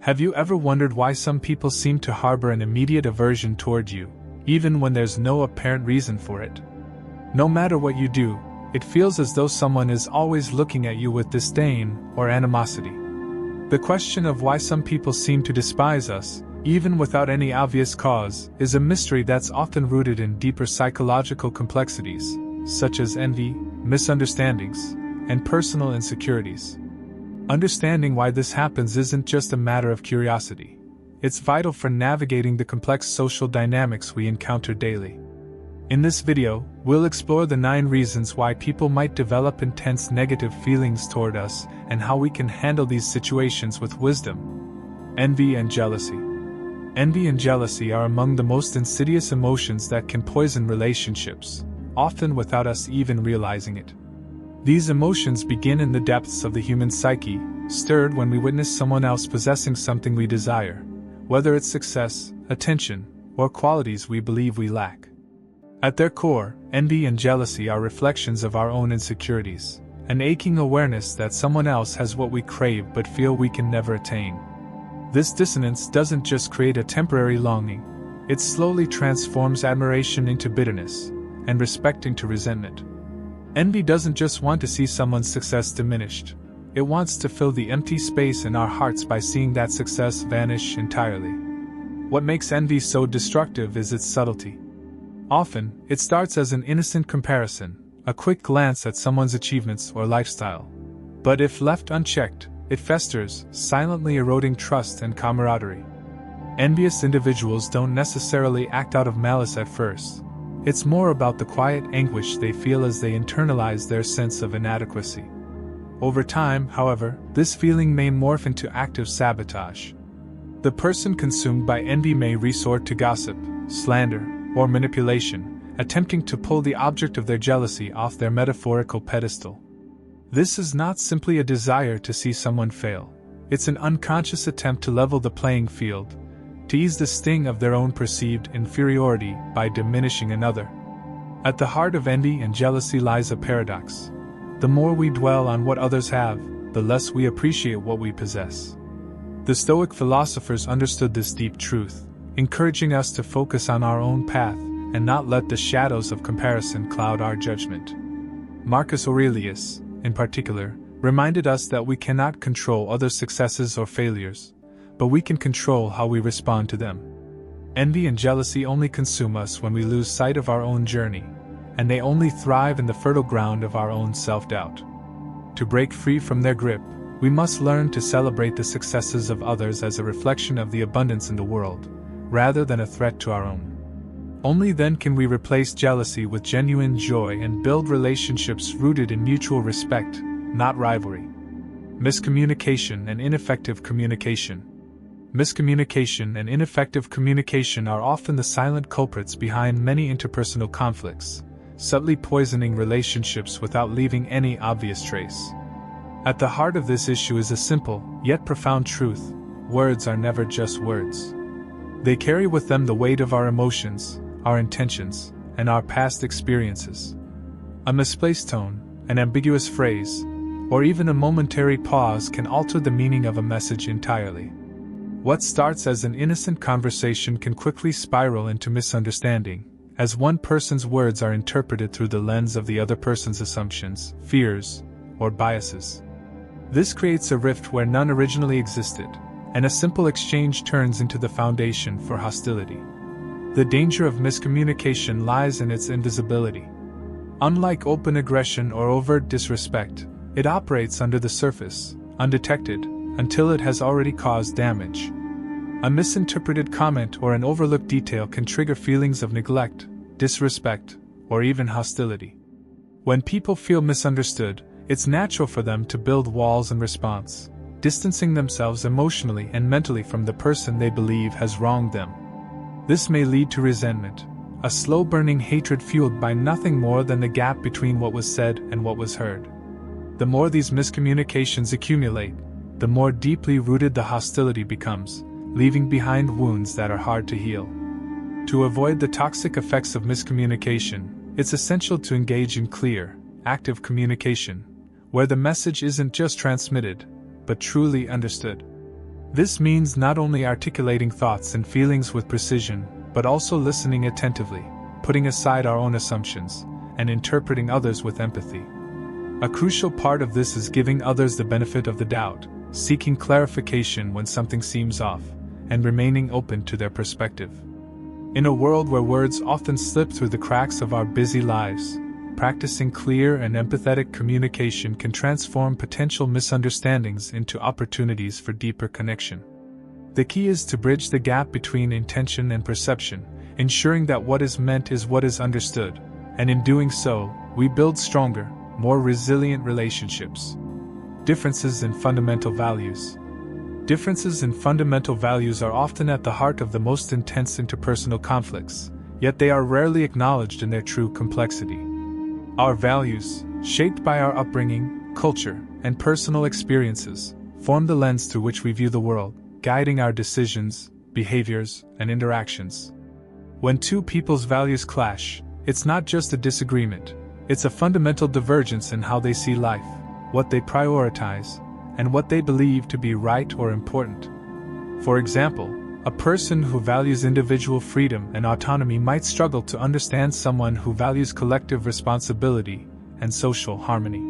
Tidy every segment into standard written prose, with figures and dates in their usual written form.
Have you ever wondered why some people seem to harbor an immediate aversion toward you, even when there's no apparent reason for it? No matter what you do, it feels as though someone is always looking at you with disdain or animosity. The question of why some people seem to despise us, even without any obvious cause, is a mystery that's often rooted in deeper psychological complexities, such as envy, misunderstandings, and personal insecurities. Understanding why this happens isn't just a matter of curiosity. It's vital for navigating the complex social dynamics we encounter daily. In this video, we'll explore the 9 reasons why people might develop intense negative feelings toward us and how we can handle these situations with wisdom. Envy and jealousy. Envy and jealousy are among the most insidious emotions that can poison relationships, often without us even realizing it. These emotions begin in the depths of the human psyche, stirred when we witness someone else possessing something we desire, whether it's success, attention, or qualities we believe we lack. At their core, envy and jealousy are reflections of our own insecurities, an aching awareness that someone else has what we crave but feel we can never attain. This dissonance doesn't just create a temporary longing, it slowly transforms admiration into bitterness, and respect into resentment. Envy doesn't just want to see someone's success diminished, it wants to fill the empty space in our hearts by seeing that success vanish entirely. What makes envy so destructive is its subtlety. Often, it starts as an innocent comparison, a quick glance at someone's achievements or lifestyle. But if left unchecked, it festers, silently eroding trust and camaraderie. Envious individuals don't necessarily act out of malice at first. It's more about the quiet anguish they feel as they internalize their sense of inadequacy. Over time, however, this feeling may morph into active sabotage. The person consumed by envy may resort to gossip, slander, or manipulation, attempting to pull the object of their jealousy off their metaphorical pedestal. This is not simply a desire to see someone fail. It's an unconscious attempt to level the playing field, to ease the sting of their own perceived inferiority by diminishing another. At the heart of envy and jealousy lies a paradox. The more we dwell on what others have, the less we appreciate what we possess. The Stoic philosophers understood this deep truth, encouraging us to focus on our own path and not let the shadows of comparison cloud our judgment. Marcus Aurelius, in particular, reminded us that we cannot control others' successes or failures, but we can control how we respond to them. Envy and jealousy only consume us when we lose sight of our own journey, and they only thrive in the fertile ground of our own self-doubt. To break free from their grip, we must learn to celebrate the successes of others as a reflection of the abundance in the world, rather than a threat to our own. Only then can we replace jealousy with genuine joy and build relationships rooted in mutual respect, not rivalry. Miscommunication and ineffective communication. Miscommunication and ineffective communication are often the silent culprits behind many interpersonal conflicts, subtly poisoning relationships without leaving any obvious trace. At the heart of this issue is a simple, yet profound truth: words are never just words. They carry with them the weight of our emotions, our intentions, and our past experiences. A misplaced tone, an ambiguous phrase, or even a momentary pause can alter the meaning of a message entirely. What starts as an innocent conversation can quickly spiral into misunderstanding, as one person's words are interpreted through the lens of the other person's assumptions, fears, or biases. This creates a rift where none originally existed, and a simple exchange turns into the foundation for hostility. The danger of miscommunication lies in its invisibility. Unlike open aggression or overt disrespect, it operates under the surface, undetected, until it has already caused damage. A misinterpreted comment or an overlooked detail can trigger feelings of neglect, disrespect, or even hostility. When people feel misunderstood, it's natural for them to build walls in response, distancing themselves emotionally and mentally from the person they believe has wronged them. This may lead to resentment, a slow-burning hatred fueled by nothing more than the gap between what was said and what was heard. The more these miscommunications accumulate, the more deeply rooted the hostility becomes, leaving behind wounds that are hard to heal. To avoid the toxic effects of miscommunication, it's essential to engage in clear, active communication, where the message isn't just transmitted, but truly understood. This means not only articulating thoughts and feelings with precision, but also listening attentively, putting aside our own assumptions, and interpreting others with empathy. A crucial part of this is giving others the benefit of the doubt, seeking clarification when something seems off, and remaining open to their perspective. In a world where words often slip through the cracks of our busy lives, practicing clear and empathetic communication can transform potential misunderstandings into opportunities for deeper connection. The key is to bridge the gap between intention and perception, ensuring that what is meant is what is understood, and in doing so, we build stronger, more resilient relationships. Differences in fundamental values. Differences in fundamental values are often at the heart of the most intense interpersonal conflicts, yet they are rarely acknowledged in their true complexity. Our values, shaped by our upbringing, culture, and personal experiences, form the lens through which we view the world, guiding our decisions, behaviors, and interactions. When two people's values clash, it's not just a disagreement, it's a fundamental divergence in how they see life, what they prioritize, and what they believe to be right or important. For example, a person who values individual freedom and autonomy might struggle to understand someone who values collective responsibility and social harmony.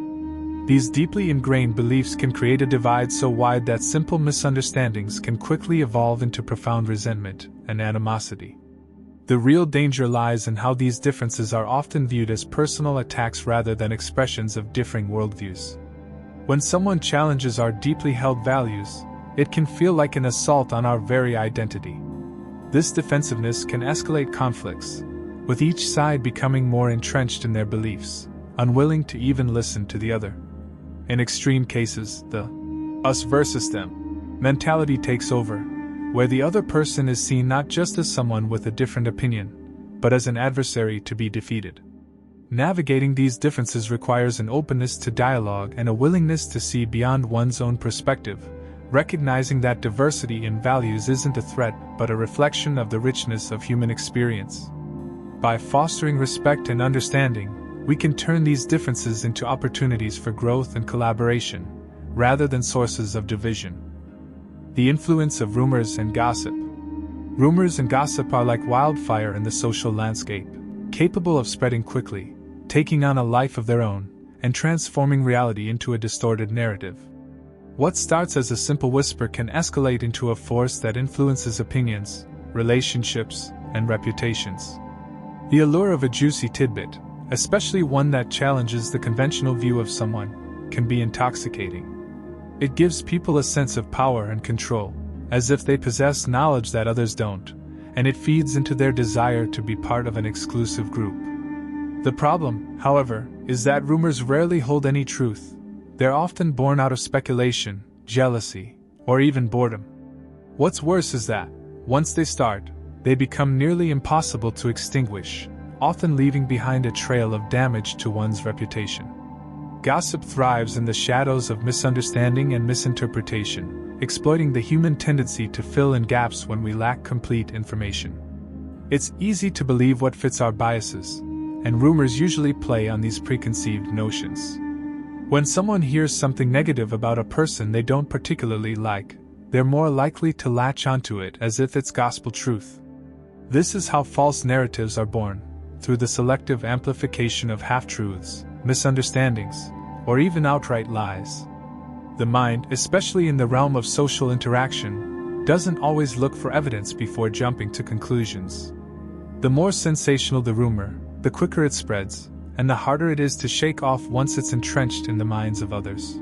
These deeply ingrained beliefs can create a divide so wide that simple misunderstandings can quickly evolve into profound resentment and animosity. The real danger lies in how these differences are often viewed as personal attacks rather than expressions of differing worldviews. When someone challenges our deeply held values, it can feel like an assault on our very identity. This defensiveness can escalate conflicts, with each side becoming more entrenched in their beliefs, unwilling to even listen to the other. In extreme cases, the us versus them mentality takes over, where the other person is seen not just as someone with a different opinion, but as an adversary to be defeated. Navigating these differences requires an openness to dialogue and a willingness to see beyond one's own perspective, recognizing that diversity in values isn't a threat but a reflection of the richness of human experience. By fostering respect and understanding, we can turn these differences into opportunities for growth and collaboration, rather than sources of division. The influence of rumors and gossip. Rumors and gossip are like wildfire in the social landscape, capable of spreading quickly, taking on a life of their own, and transforming reality into a distorted narrative. What starts as a simple whisper can escalate into a force that influences opinions, relationships, and reputations. The allure of a juicy tidbit, especially one that challenges the conventional view of someone, can be intoxicating. It gives people a sense of power and control, as if they possess knowledge that others don't, and it feeds into their desire to be part of an exclusive group. The problem, however, is that rumors rarely hold any truth. They're often born out of speculation, jealousy, or even boredom. What's worse is that, once they start, they become nearly impossible to extinguish, often leaving behind a trail of damage to one's reputation. Gossip thrives in the shadows of misunderstanding and misinterpretation, exploiting the human tendency to fill in gaps when we lack complete information. It's easy to believe what fits our biases, and rumors usually play on these preconceived notions. When someone hears something negative about a person they don't particularly like, they're more likely to latch onto it as if it's gospel truth. This is how false narratives are born, through the selective amplification of half-truths, misunderstandings, or even outright lies. The mind, especially in the realm of social interaction, doesn't always look for evidence before jumping to conclusions. The more sensational the rumor, the quicker it spreads, and the harder it is to shake off once it's entrenched in the minds of others.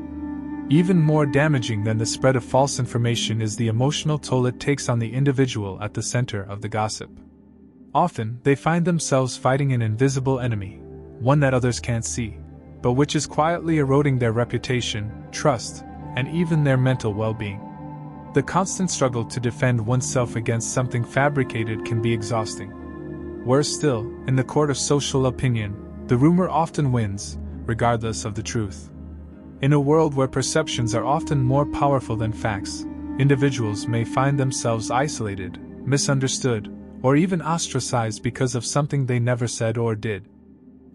Even more damaging than the spread of false information is the emotional toll it takes on the individual at the center of the gossip. Often, they find themselves fighting an invisible enemy, one that others can't see, but which is quietly eroding their reputation, trust, and even their mental well-being. The constant struggle to defend oneself against something fabricated can be exhausting. Worse still, in the court of social opinion, the rumor often wins, regardless of the truth. In a world where perceptions are often more powerful than facts, individuals may find themselves isolated, misunderstood, or even ostracized because of something they never said or did.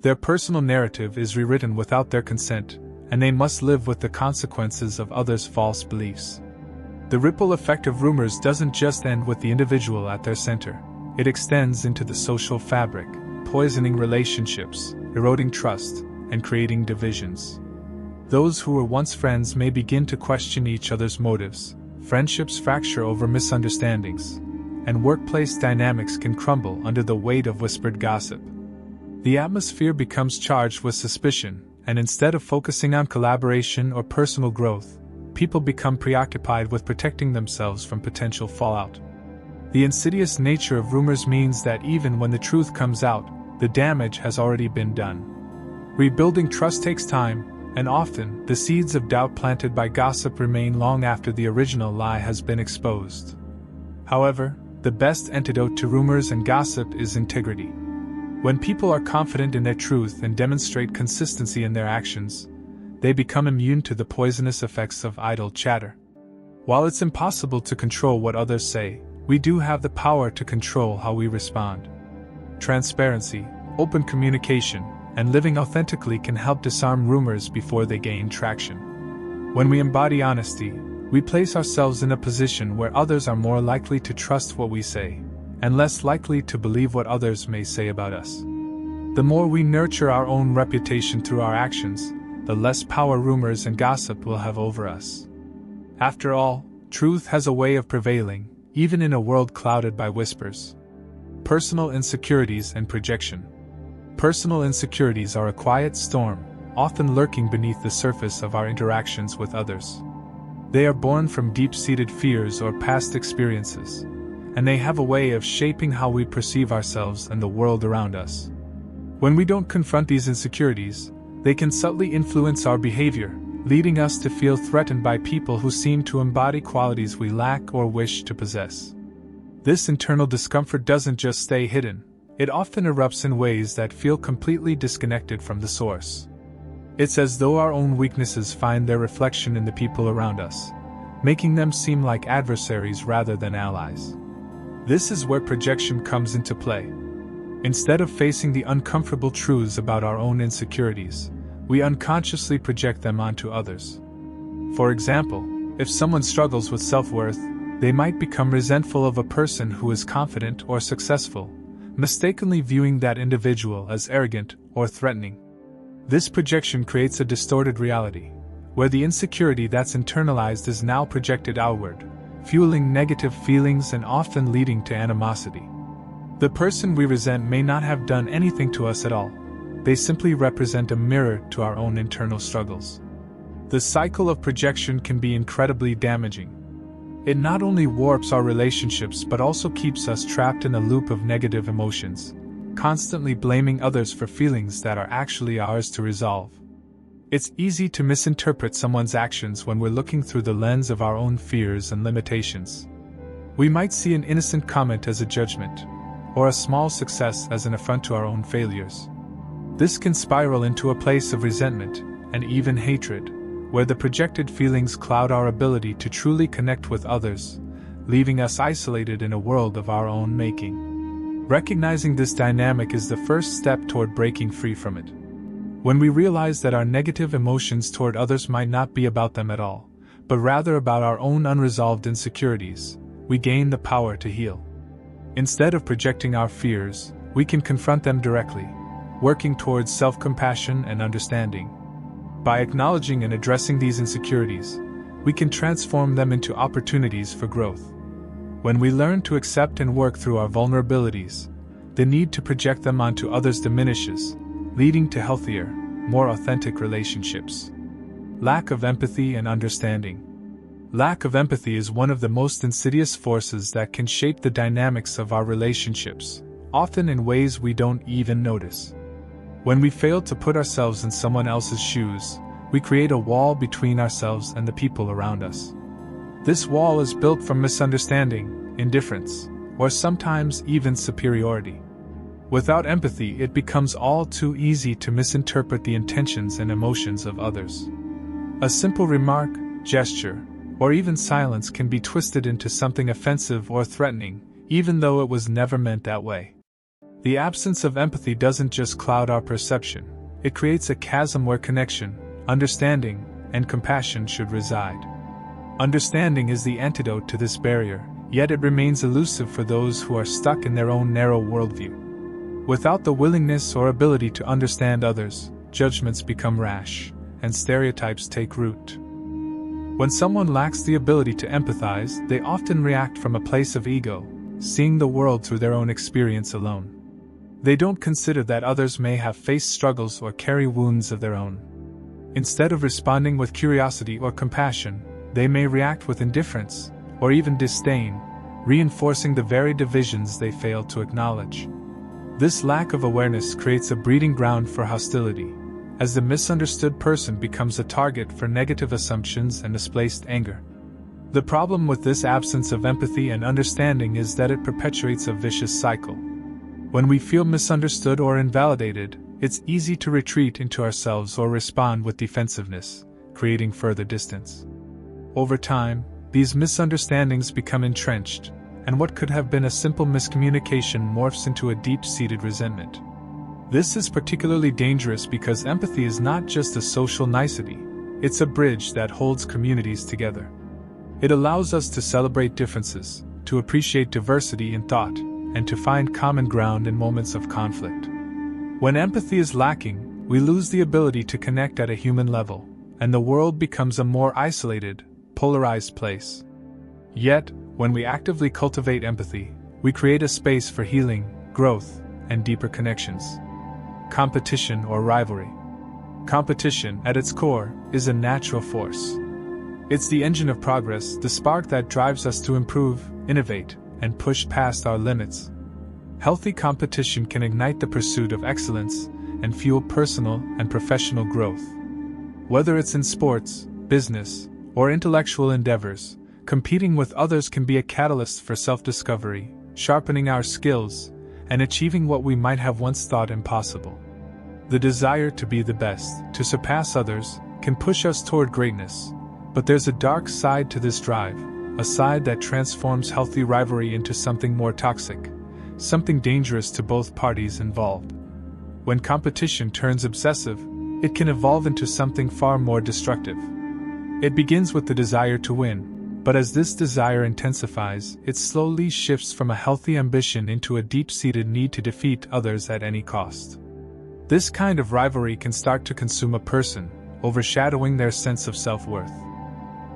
Their personal narrative is rewritten without their consent, and they must live with the consequences of others' false beliefs. The ripple effect of rumors doesn't just end with the individual at their center. It extends into the social fabric, poisoning relationships, eroding trust, and creating divisions. Those who were once friends may begin to question each other's motives, friendships fracture over misunderstandings, and workplace dynamics can crumble under the weight of whispered gossip. The atmosphere becomes charged with suspicion, and instead of focusing on collaboration or personal growth, people become preoccupied with protecting themselves from potential fallout. The insidious nature of rumors means that even when the truth comes out, the damage has already been done. Rebuilding trust takes time, and often, the seeds of doubt planted by gossip remain long after the original lie has been exposed. However, the best antidote to rumors and gossip is integrity. When people are confident in their truth and demonstrate consistency in their actions, they become immune to the poisonous effects of idle chatter. While it's impossible to control what others say, we do have the power to control how we respond. Transparency, open communication, and living authentically can help disarm rumors before they gain traction. When we embody honesty, we place ourselves in a position where others are more likely to trust what we say, and less likely to believe what others may say about us. The more we nurture our own reputation through our actions, the less power rumors and gossip will have over us. After all, truth has a way of prevailing, even in a world clouded by whispers. Personal insecurities and projection. Personal insecurities are a quiet storm, often lurking beneath the surface of our interactions with others. They are born from deep-seated fears or past experiences, and they have a way of shaping how we perceive ourselves and the world around us. When we don't confront these insecurities, they can subtly influence our behavior, leading us to feel threatened by people who seem to embody qualities we lack or wish to possess. This internal discomfort doesn't just stay hidden, it often erupts in ways that feel completely disconnected from the source. It's as though our own weaknesses find their reflection in the people around us, making them seem like adversaries rather than allies. This is where projection comes into play. Instead of facing the uncomfortable truths about our own insecurities, we unconsciously project them onto others. For example, if someone struggles with self-worth, they might become resentful of a person who is confident or successful, mistakenly viewing that individual as arrogant or threatening. This projection creates a distorted reality, where the insecurity that's internalized is now projected outward, fueling negative feelings and often leading to animosity. The person we resent may not have done anything to us at all. They simply represent a mirror to our own internal struggles. The cycle of projection can be incredibly damaging. It not only warps our relationships but also keeps us trapped in a loop of negative emotions, constantly blaming others for feelings that are actually ours to resolve. It's easy to misinterpret someone's actions when we're looking through the lens of our own fears and limitations. We might see an innocent comment as a judgment, or a small success as an affront to our own failures. This can spiral into a place of resentment and even hatred, where the projected feelings cloud our ability to truly connect with others, leaving us isolated in a world of our own making. Recognizing this dynamic is the first step toward breaking free from it. When we realize that our negative emotions toward others might not be about them at all, but rather about our own unresolved insecurities, we gain the power to heal. Instead of projecting our fears, we can confront them directly, working towards self-compassion and understanding. By acknowledging and addressing these insecurities, we can transform them into opportunities for growth. When we learn to accept and work through our vulnerabilities, the need to project them onto others diminishes, leading to healthier, more authentic relationships. Lack of empathy and understanding. Lack of empathy is one of the most insidious forces that can shape the dynamics of our relationships, often in ways we don't even notice. When we fail to put ourselves in someone else's shoes, we create a wall between ourselves and the people around us. This wall is built from misunderstanding, indifference, or sometimes even superiority. Without empathy, it becomes all too easy to misinterpret the intentions and emotions of others. A simple remark, gesture, or even silence can be twisted into something offensive or threatening, even though it was never meant that way. The absence of empathy doesn't just cloud our perception, it creates a chasm where connection, understanding, and compassion should reside. Understanding is the antidote to this barrier, yet it remains elusive for those who are stuck in their own narrow worldview. Without the willingness or ability to understand others, judgments become rash, and stereotypes take root. When someone lacks the ability to empathize, they often react from a place of ego, seeing the world through their own experience alone. They don't consider that others may have faced struggles or carry wounds of their own. Instead of responding with curiosity or compassion, they may react with indifference, or even disdain, reinforcing the very divisions they fail to acknowledge. This lack of awareness creates a breeding ground for hostility, as the misunderstood person becomes a target for negative assumptions and misplaced anger. The problem with this absence of empathy and understanding is that it perpetuates a vicious cycle. When we feel misunderstood or invalidated, it's easy to retreat into ourselves or respond with defensiveness, creating further distance. Over time, these misunderstandings become entrenched, and what could have been a simple miscommunication morphs into a deep-seated resentment. This is particularly dangerous because empathy is not just a social nicety, it's a bridge that holds communities together. It allows us to celebrate differences, to appreciate diversity in thought, and to find common ground in moments of conflict. When empathy is lacking, we lose the ability to connect at a human level, and the world becomes a more isolated, polarized place. Yet, when we actively cultivate empathy, we create a space for healing, growth, and deeper connections. Competition or rivalry. Competition, at its core, is a natural force. It's the engine of progress, the spark that drives us to improve, innovate, and push past our limits. Healthy competition can ignite the pursuit of excellence and fuel personal and professional growth. Whether it's in sports, business, or intellectual endeavors, competing with others can be a catalyst for self-discovery, sharpening our skills, and achieving what we might have once thought impossible. The desire to be the best, to surpass others, can push us toward greatness, but there's a dark side to this drive, a side that transforms healthy rivalry into something more toxic, something dangerous to both parties involved. When competition turns obsessive, it can evolve into something far more destructive. It begins with the desire to win, but as this desire intensifies, it slowly shifts from a healthy ambition into a deep-seated need to defeat others at any cost. This kind of rivalry can start to consume a person, overshadowing their sense of self-worth.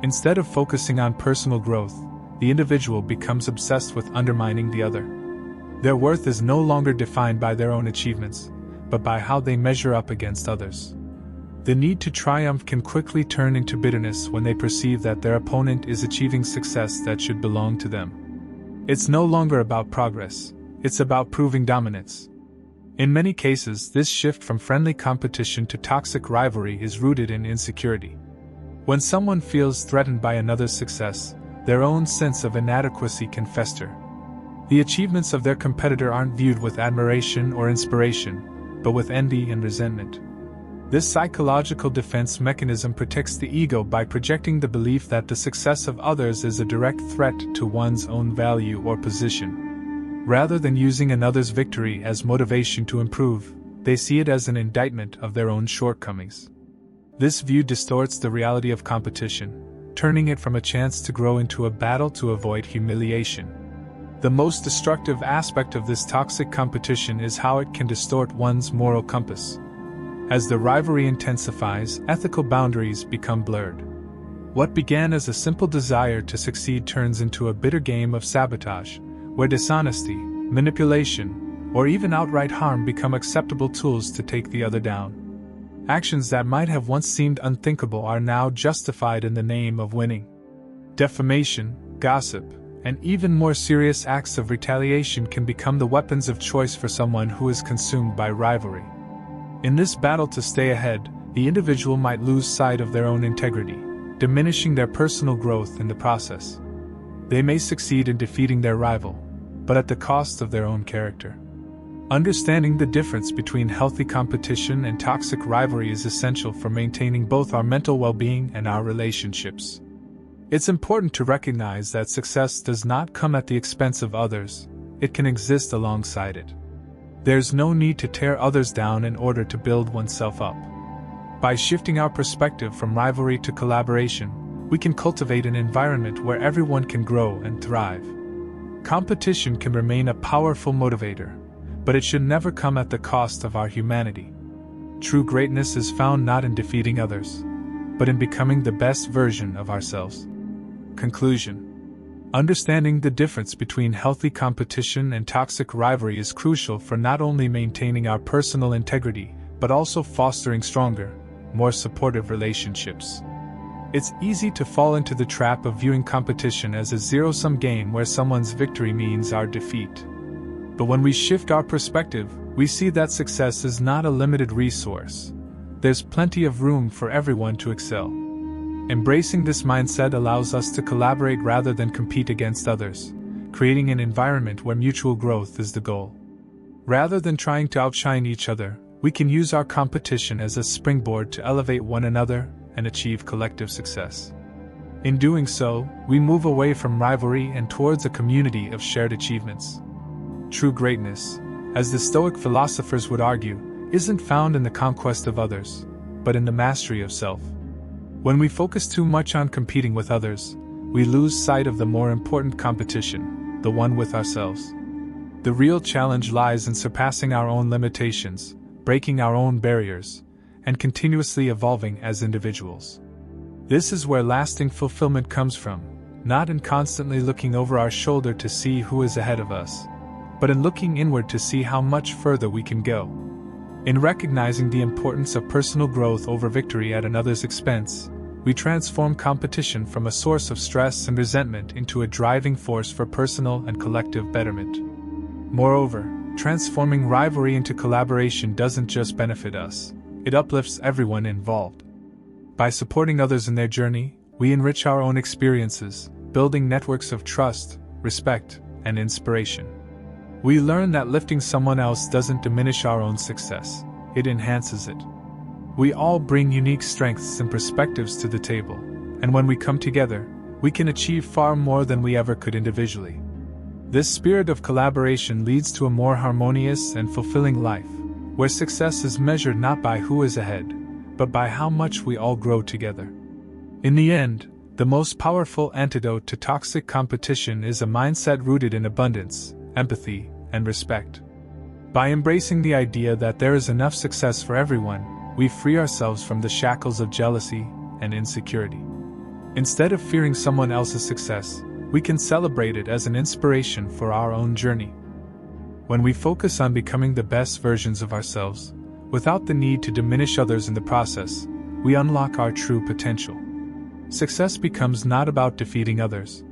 Instead of focusing on personal growth, the individual becomes obsessed with undermining the other. Their worth is no longer defined by their own achievements, but by how they measure up against others. The need to triumph can quickly turn into bitterness when they perceive that their opponent is achieving success that should belong to them. It's no longer about progress, it's about proving dominance. In many cases, this shift from friendly competition to toxic rivalry is rooted in insecurity. When someone feels threatened by another's success, their own sense of inadequacy can fester. The achievements of their competitor aren't viewed with admiration or inspiration, but with envy and resentment. This psychological defense mechanism protects the ego by projecting the belief that the success of others is a direct threat to one's own value or position. Rather than using another's victory as motivation to improve, they see it as an indictment of their own shortcomings. This view distorts the reality of competition, turning it from a chance to grow into a battle to avoid humiliation. The most destructive aspect of this toxic competition is how it can distort one's moral compass. As the rivalry intensifies, ethical boundaries become blurred. What began as a simple desire to succeed turns into a bitter game of sabotage, where dishonesty, manipulation, or even outright harm become acceptable tools to take the other down. Actions that might have once seemed unthinkable are now justified in the name of winning. Defamation, gossip, and even more serious acts of retaliation can become the weapons of choice for someone who is consumed by rivalry. In this battle to stay ahead, the individual might lose sight of their own integrity, diminishing their personal growth in the process. They may succeed in defeating their rival, but at the cost of their own character. Understanding the difference between healthy competition and toxic rivalry is essential for maintaining both our mental well-being and our relationships. It's important to recognize that success does not come at the expense of others, it can exist alongside it. There's no need to tear others down in order to build oneself up. By shifting our perspective from rivalry to collaboration, we can cultivate an environment where everyone can grow and thrive. Competition can remain a powerful motivator, but it should never come at the cost of our humanity. True greatness is found not in defeating others, but in becoming the best version of ourselves. Conclusion. Understanding the difference between healthy competition and toxic rivalry is crucial for not only maintaining our personal integrity, but also fostering stronger, more supportive relationships. It's easy to fall into the trap of viewing competition as a zero-sum game where someone's victory means our defeat. But when we shift our perspective, we see that success is not a limited resource. There's plenty of room for everyone to excel. Embracing this mindset allows us to collaborate rather than compete against others, creating an environment where mutual growth is the goal. Rather than trying to outshine each other, we can use our competition as a springboard to elevate one another and achieve collective success. In doing so, we move away from rivalry and towards a community of shared achievements. True greatness, as the Stoic philosophers would argue, isn't found in the conquest of others, but in the mastery of self. When we focus too much on competing with others, we lose sight of the more important competition, the one with ourselves. The real challenge lies in surpassing our own limitations, breaking our own barriers, and continuously evolving as individuals. This is where lasting fulfillment comes from, not in constantly looking over our shoulder to see who is ahead of us, but in looking inward to see how much further we can go. In recognizing the importance of personal growth over victory at another's expense, we transform competition from a source of stress and resentment into a driving force for personal and collective betterment. Moreover, transforming rivalry into collaboration doesn't just benefit us, it uplifts everyone involved. By supporting others in their journey, we enrich our own experiences, building networks of trust, respect, and inspiration. We learn that lifting someone else doesn't diminish our own success, it enhances it. We all bring unique strengths and perspectives to the table, and when we come together, we can achieve far more than we ever could individually. This spirit of collaboration leads to a more harmonious and fulfilling life, where success is measured not by who is ahead, but by how much we all grow together. In the end, the most powerful antidote to toxic competition is a mindset rooted in abundance, empathy, and respect. By embracing the idea that there is enough success for everyone, we free ourselves from the shackles of jealousy and insecurity. Instead of fearing someone else's success, we can celebrate it as an inspiration for our own journey. When we focus on becoming the best versions of ourselves, without the need to diminish others in the process, we unlock our true potential. Success becomes not about defeating others,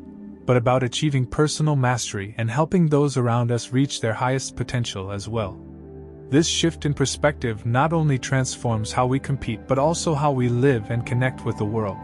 but about achieving personal mastery and helping those around us reach their highest potential as well. This shift in perspective not only transforms how we compete but also how we live and connect with the world.